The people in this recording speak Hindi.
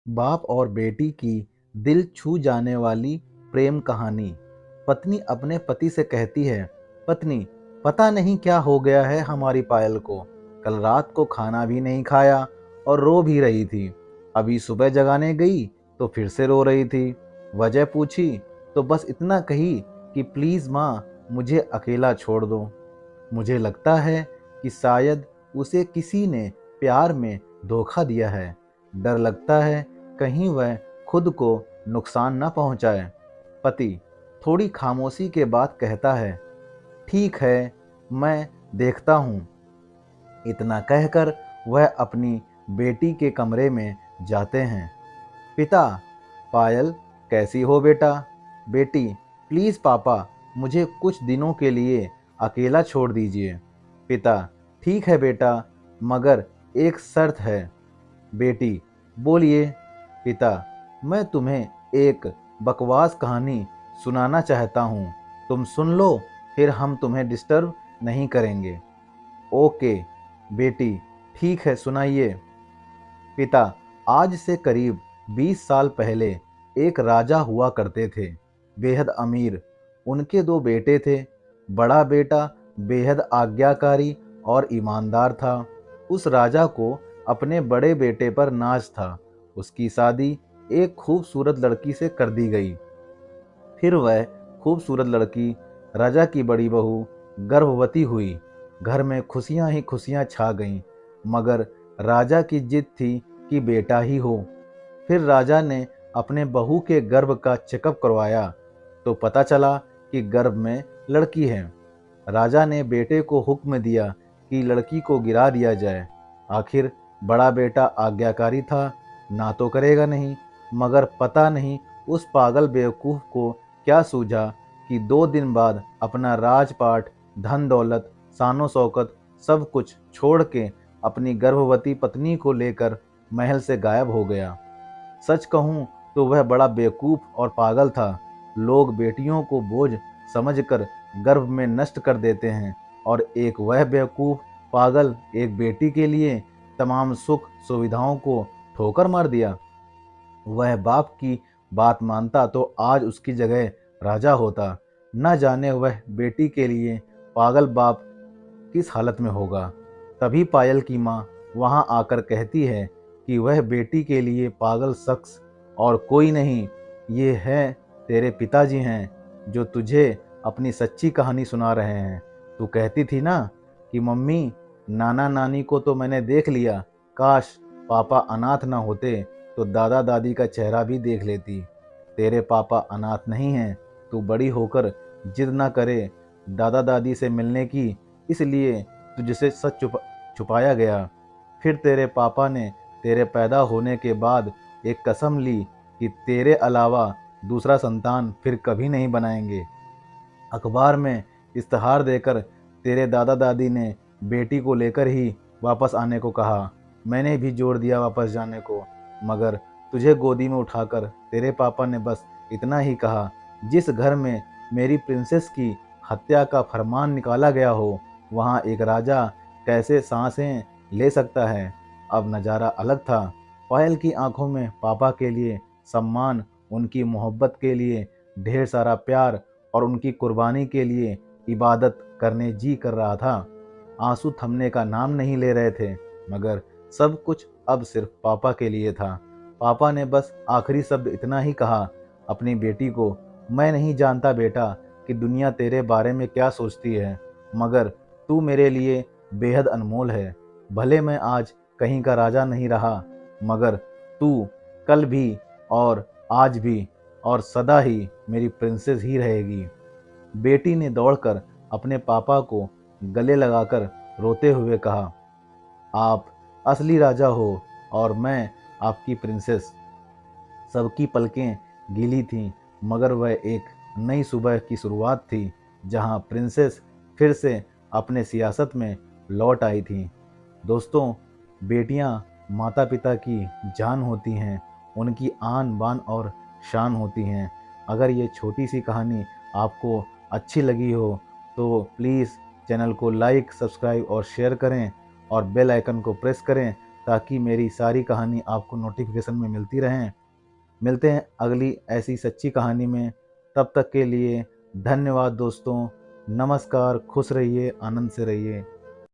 बाप और बेटी की दिल छू जाने वाली प्रेम कहानी। पत्नी अपने पति से कहती है, पत्नी, पता नहीं क्या हो गया है हमारी पायल को। कल रात को खाना भी नहीं खाया और रो भी रही थी। अभी सुबह जगाने गई तो फिर से रो रही थी। वजह पूछी तो बस इतना कही कि प्लीज़ माँ, मुझे अकेला छोड़ दो। मुझे लगता है कि शायद उसे किसी ने प्यार में धोखा दिया है। डर लगता है कहीं वह खुद को नुकसान न पहुंचाए। पति थोड़ी खामोशी के बाद कहता है, ठीक है, मैं देखता हूँ। इतना कहकर वह अपनी बेटी के कमरे में जाते हैं। पिता, पायल, कैसी हो बेटा? बेटी, प्लीज पापा, मुझे कुछ दिनों के लिए अकेला छोड़ दीजिए। पिता, ठीक है बेटा, मगर एक शर्त है। बेटी, बोलिए। पिता, मैं तुम्हें एक बकवास कहानी सुनाना चाहता हूँ। तुम सुन लो, फिर हम तुम्हें डिस्टर्ब नहीं करेंगे। ओके। बेटी, ठीक है, सुनाइए। पिता, आज से करीब 20 साल पहले एक राजा हुआ करते थे, बेहद अमीर। उनके दो बेटे थे। बड़ा बेटा बेहद आज्ञाकारी और ईमानदार था। उस राजा को अपने बड़े बेटे पर नाज था। उसकी शादी एक खूबसूरत लड़की से कर दी गई। फिर वह खूबसूरत लड़की, राजा की बड़ी बहू, गर्भवती हुई। घर में खुशियां ही खुशियां छा गईं, मगर राजा की जिद थी कि बेटा ही हो। फिर राजा ने अपने बहू के गर्भ का चेकअप करवाया तो पता चला कि गर्भ में लड़की है। राजा ने बेटे को हुक्म दिया कि लड़की को गिरा दिया जाए। आखिर बड़ा बेटा आज्ञाकारी था, ना तो करेगा नहीं, मगर पता नहीं उस पागल बेवकूफ़ को क्या सूझा कि 2 दिन बाद अपना राजपाट, धन दौलत, शानो शौकत सब कुछ छोड़ के अपनी गर्भवती पत्नी को लेकर महल से गायब हो गया। सच कहूं तो वह बड़ा बेवकूफ और पागल था। लोग बेटियों को बोझ समझकर गर्भ में नष्ट कर देते हैं, और एक वह बेवकूफ पागल एक बेटी के लिए तमाम सुख सुविधाओं को ठोकर मार दिया। वह बाप की बात मानता तो आज उसकी जगह राजा होता। न जाने वह बेटी के लिए पागल बाप किस हालत में होगा। तभी पायल की माँ वहां आकर कहती है कि वह बेटी के लिए पागल शख्स और कोई नहीं, ये है तेरे पिताजी हैं, जो तुझे अपनी सच्ची कहानी सुना रहे हैं। तू कहती थी ना कि मम्मी, नाना नानी को तो मैंने देख लिया, काश पापा अनाथ ना होते तो दादा दादी का चेहरा भी देख लेती। तेरे पापा अनाथ नहीं हैं। तू बड़ी होकर जिद ना करे दादा दादी से मिलने की, इसलिए तुझसे सच छुपाया गया। फिर तेरे पापा ने तेरे पैदा होने के बाद एक कसम ली कि तेरे अलावा दूसरा संतान फिर कभी नहीं बनाएंगे। अखबार में इश्तहार देकर तेरे दादा दादी ने बेटी को लेकर ही वापस आने को कहा। मैंने भी जोर दिया वापस जाने को, मगर तुझे गोदी में उठाकर तेरे पापा ने बस इतना ही कहा, जिस घर में मेरी प्रिंसेस की हत्या का फरमान निकाला गया हो, वहाँ एक राजा कैसे सांसें ले सकता है। अब नज़ारा अलग था। पायल की आंखों में पापा के लिए सम्मान, उनकी मोहब्बत के लिए ढेर सारा प्यार और उनकी कुर्बानी के लिए इबादत करने जी कर रहा था। आंसू थमने का नाम नहीं ले रहे थे, मगर सब कुछ अब सिर्फ पापा के लिए था। पापा ने बस आखिरी शब्द इतना ही कहा अपनी बेटी को, मैं नहीं जानता बेटा कि दुनिया तेरे बारे में क्या सोचती है, मगर तू मेरे लिए बेहद अनमोल है। भले मैं आज कहीं का राजा नहीं रहा, मगर तू कल भी और आज भी और सदा ही मेरी प्रिंसेस ही रहेगी। बेटी ने दौड़कर अपने पापा को गले लगाकर रोते हुए कहा, आप असली राजा हो और मैं आपकी प्रिंसेस। सबकी पलकें गीली थीं, मगर वह एक नई सुबह की शुरुआत थी, जहां प्रिंसेस फिर से अपने सियासत में लौट आई थीं। दोस्तों, बेटियां माता पिता की जान होती हैं, उनकी आन बान और शान होती हैं। अगर ये छोटी सी कहानी आपको अच्छी लगी हो तो प्लीज़ चैनल को लाइक, सब्सक्राइब और शेयर करें, और बेल आइकन को प्रेस करें ताकि मेरी सारी कहानी आपको नोटिफिकेशन में मिलती रहें। मिलते हैं अगली ऐसी सच्ची कहानी में। तब तक के लिए धन्यवाद दोस्तों। नमस्कार, खुश रहिए, आनंद से रहिए।